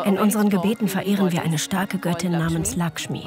In unseren Gebeten verehren wir eine starke Göttin namens Lakshmi.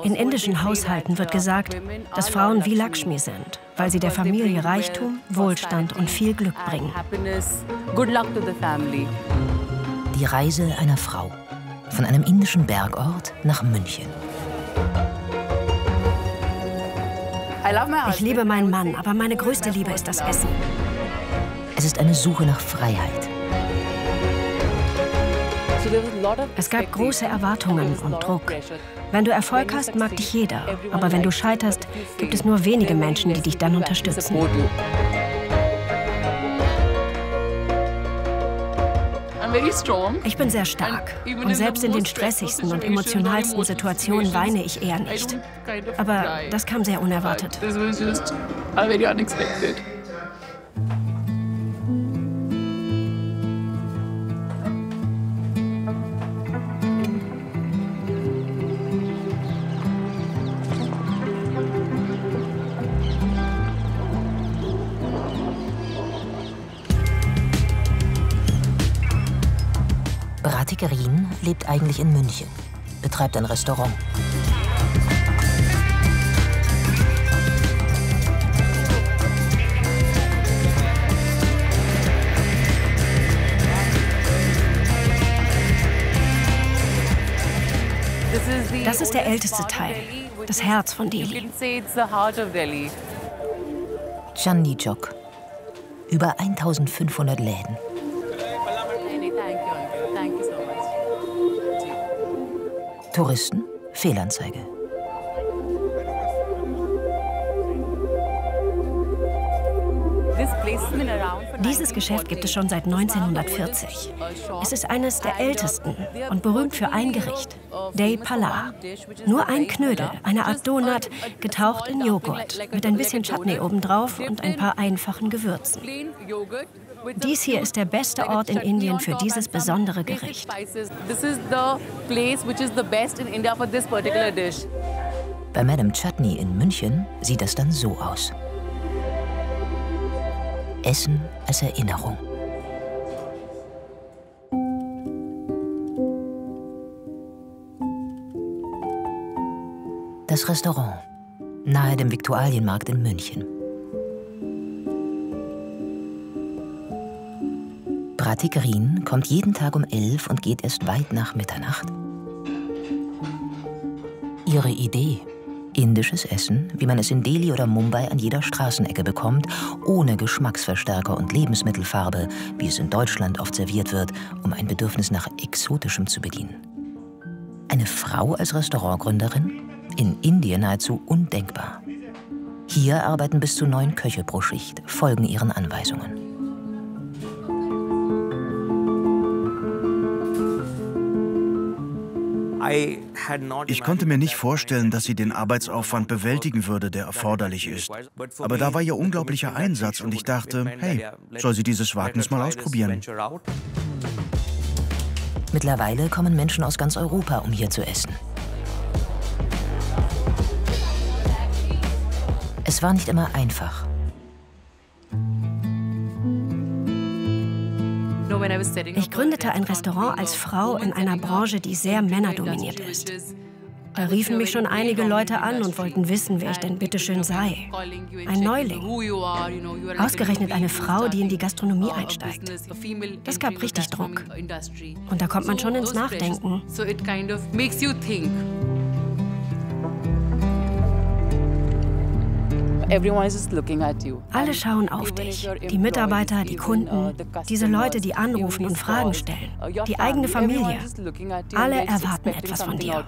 In indischen Haushalten wird gesagt, dass Frauen wie Lakshmi sind, weil sie der Familie Reichtum, Wohlstand und viel Glück bringen. Die Reise einer Frau von einem indischen Bergort nach München. Ich liebe meinen Mann, aber meine größte Liebe ist das Essen. Es ist eine Suche nach Freiheit. Es gab große Erwartungen und Druck. Wenn du Erfolg hast, mag dich jeder. Aber wenn du scheiterst, gibt es nur wenige Menschen, die dich dann unterstützen. Ich bin sehr stark. Und selbst in den stressigsten und emotionalsten Situationen weine ich eher nicht. Aber das kam sehr unerwartet. Ratikerin lebt eigentlich in München, betreibt ein Restaurant. Das ist der älteste Teil, das Herz von Delhi. Chandni Chowk. Über 1500 Läden. Touristen, Fehlanzeige. Dieses Geschäft gibt es schon seit 1940. Es ist eines der ältesten und berühmt für ein Gericht, Dahi Pala. Nur ein Knödel, eine Art Donut, getaucht in Joghurt, mit ein bisschen Chutney obendrauf und ein paar einfachen Gewürzen. Dies hier ist der beste Ort in Indien für dieses besondere Gericht. Bei Madame Chutney in München sieht es dann so aus. Essen als Erinnerung. Das Restaurant, nahe dem Viktualienmarkt in München. Ratikerin kommt jeden Tag um 11 und geht erst weit nach Mitternacht. Ihre Idee: indisches Essen, wie man es in Delhi oder Mumbai an jeder Straßenecke bekommt, ohne Geschmacksverstärker und Lebensmittelfarbe, wie es in Deutschland oft serviert wird, um ein Bedürfnis nach Exotischem zu bedienen. Eine Frau als Restaurantgründerin? In Indien nahezu undenkbar. Hier arbeiten bis zu 9 Köche pro Schicht, folgen ihren Anweisungen. Ich konnte mir nicht vorstellen, dass sie den Arbeitsaufwand bewältigen würde, der erforderlich ist. Aber da war ihr unglaublicher Einsatz und ich dachte, hey, soll sie dieses Wagnis mal ausprobieren? Mittlerweile kommen Menschen aus ganz Europa, um hier zu essen. Es war nicht immer einfach. Ich gründete ein Restaurant als Frau in einer Branche, die sehr männerdominiert ist. Da riefen mich schon einige Leute an und wollten wissen, wer ich denn bitteschön sei. Ein Neuling. Ausgerechnet eine Frau, die in die Gastronomie einsteigt. Das gab richtig Druck. Und da kommt man schon ins Nachdenken. Alle schauen auf dich. Die Mitarbeiter, die Kunden, diese Leute, die anrufen und Fragen stellen. Die eigene Familie. Alle erwarten etwas von dir.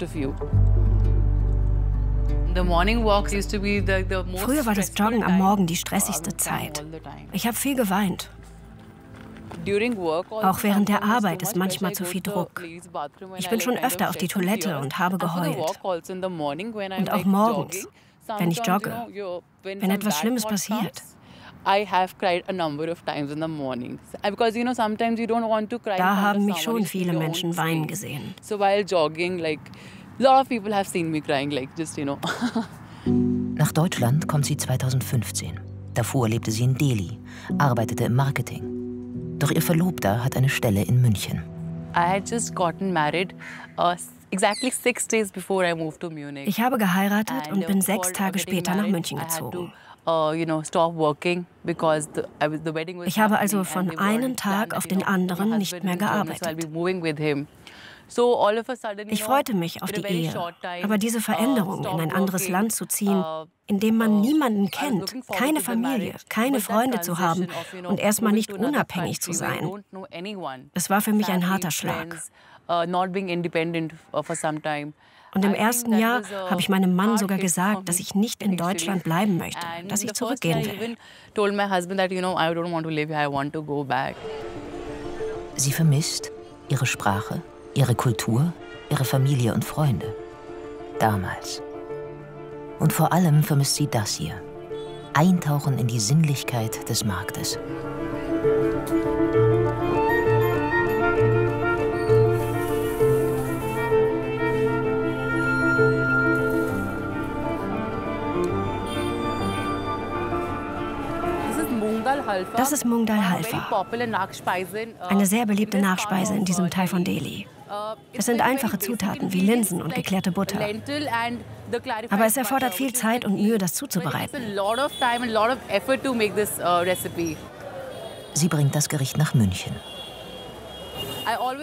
Früher war das Joggen am Morgen die stressigste Zeit. Ich habe viel geweint. Auch während der Arbeit ist manchmal zu viel Druck. Ich bin schon öfter auf die Toilette und habe geheult. Und auch morgens, wenn ich jogge, wenn etwas Schlimmes passiert. Da haben mich schon viele Menschen weinen gesehen. Nach Deutschland kommt sie 2015. Davor lebte sie in Delhi, arbeitete im Marketing. Doch ihr Verlobter hat eine Stelle in München. Ich habe geheiratet und bin 6 Tage später nach München gezogen. Ich habe also von einem Tag auf den anderen nicht mehr gearbeitet. Ich freute mich auf die Ehe, aber diese Veränderung, in ein anderes Land zu ziehen, in dem man niemanden kennt, keine Familie, keine Freunde zu haben und erstmal nicht unabhängig zu sein, es war für mich ein harter Schlag. Und im ersten Jahr habe ich meinem Mann sogar gesagt, dass ich nicht in Deutschland bleiben möchte, dass ich zurückgehen will. Sie vermisst ihre Sprache, ihre Kultur, ihre Familie und Freunde. Damals. Und vor allem vermisst sie das hier. Eintauchen in die Sinnlichkeit des Marktes. Das ist Mung Dal Halfa, eine sehr beliebte Nachspeise in diesem Teil von Delhi. Es sind einfache Zutaten wie Linsen und geklärte Butter. Aber es erfordert viel Zeit und Mühe, das zuzubereiten. Sie bringt das Gericht nach München.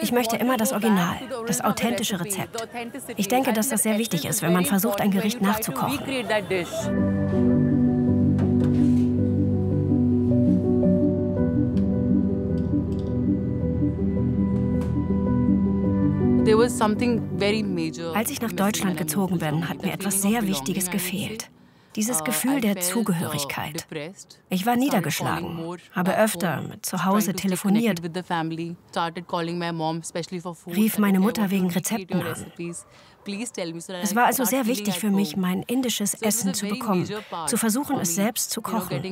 Ich möchte immer das Original, das authentische Rezept. Ich denke, dass das sehr wichtig ist, wenn man versucht, ein Gericht nachzukochen. Als ich nach Deutschland gezogen bin, hat mir etwas sehr Wichtiges gefehlt. Dieses Gefühl der Zugehörigkeit. Ich war niedergeschlagen, habe öfter mit zu Hause telefoniert, rief meine Mutter wegen Rezepten an. Es war also sehr wichtig für mich, mein indisches Essen zu bekommen, zu versuchen, es selbst zu kochen.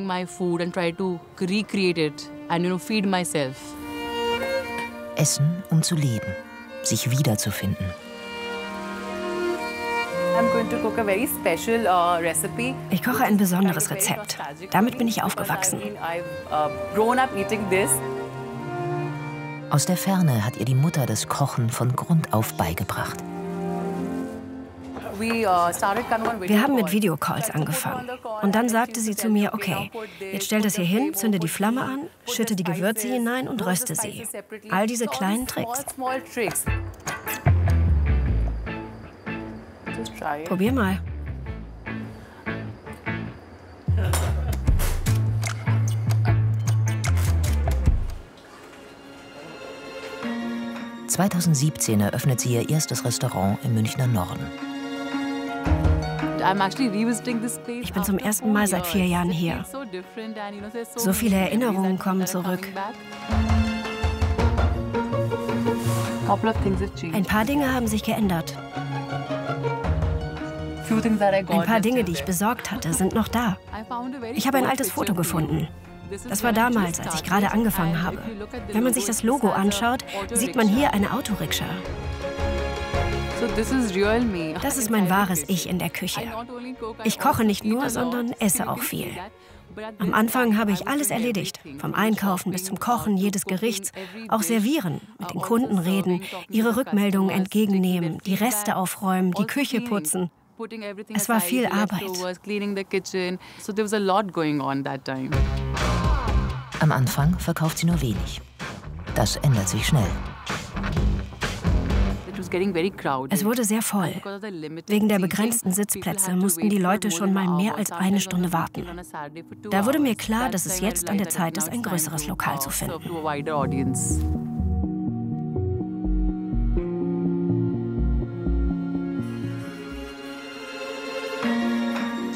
Essen, um zu leben, sich wiederzufinden. Ich koche ein besonderes Rezept. Damit bin ich aufgewachsen. Aus der Ferne hat ihr die Mutter das Kochen von Grund auf beigebracht. Wir haben mit Videocalls angefangen. Und dann sagte sie zu mir, okay, jetzt stell das hier hin, zünde die Flamme an, schütte die Gewürze hinein und röste sie. All diese kleinen Tricks. Probier mal. (2017) eröffnet sie ihr erstes Restaurant im Münchner Norden. Ich bin zum ersten Mal seit 4 Jahren hier. So viele Erinnerungen kommen zurück. Ein paar Dinge haben sich geändert. Ein paar Dinge, die ich besorgt hatte, sind noch da. Ich habe ein altes Foto gefunden. Das war damals, als ich gerade angefangen habe. Wenn man sich das Logo anschaut, sieht man hier eine Autorikscha. Das ist mein wahres Ich in der Küche. Ich koche nicht nur, sondern esse auch viel. Am Anfang habe ich alles erledigt, vom Einkaufen bis zum Kochen jedes Gerichts, auch servieren, mit den Kunden reden, ihre Rückmeldungen entgegennehmen, die Reste aufräumen, die Küche putzen. Es war viel Arbeit. Am Anfang verkauft sie nur wenig. Das ändert sich schnell. Es wurde sehr voll. Wegen der begrenzten Sitzplätze mussten die Leute schon mal mehr als 1 Stunde warten. Da wurde mir klar, dass es jetzt an der Zeit ist, ein größeres Lokal zu finden.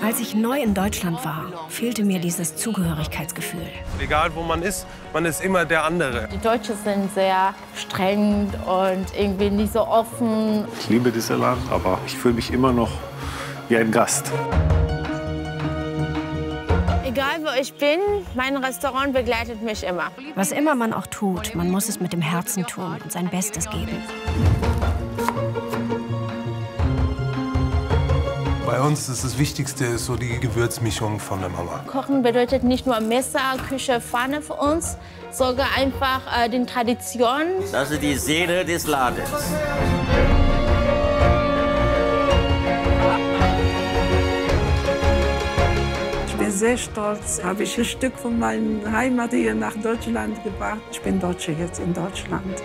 Als ich neu in Deutschland war, fehlte mir dieses Zugehörigkeitsgefühl. Egal wo man ist immer der andere. Die Deutschen sind sehr streng und irgendwie nicht so offen. Ich liebe dieses Land, aber ich fühle mich immer noch wie ein Gast. Egal wo ich bin, mein Restaurant begleitet mich immer. Was immer man auch tut, man muss es mit dem Herzen tun und sein Bestes geben. Bei uns ist das Wichtigste so die Gewürzmischung von der Mama. Kochen bedeutet nicht nur Messer, Küche, Pfanne für uns, sondern einfach die Tradition. Das ist die Seele des Ladens. Ich bin sehr stolz, habe ich ein Stück von meiner Heimat hier nach Deutschland gebracht. Ich bin Deutsche jetzt in Deutschland.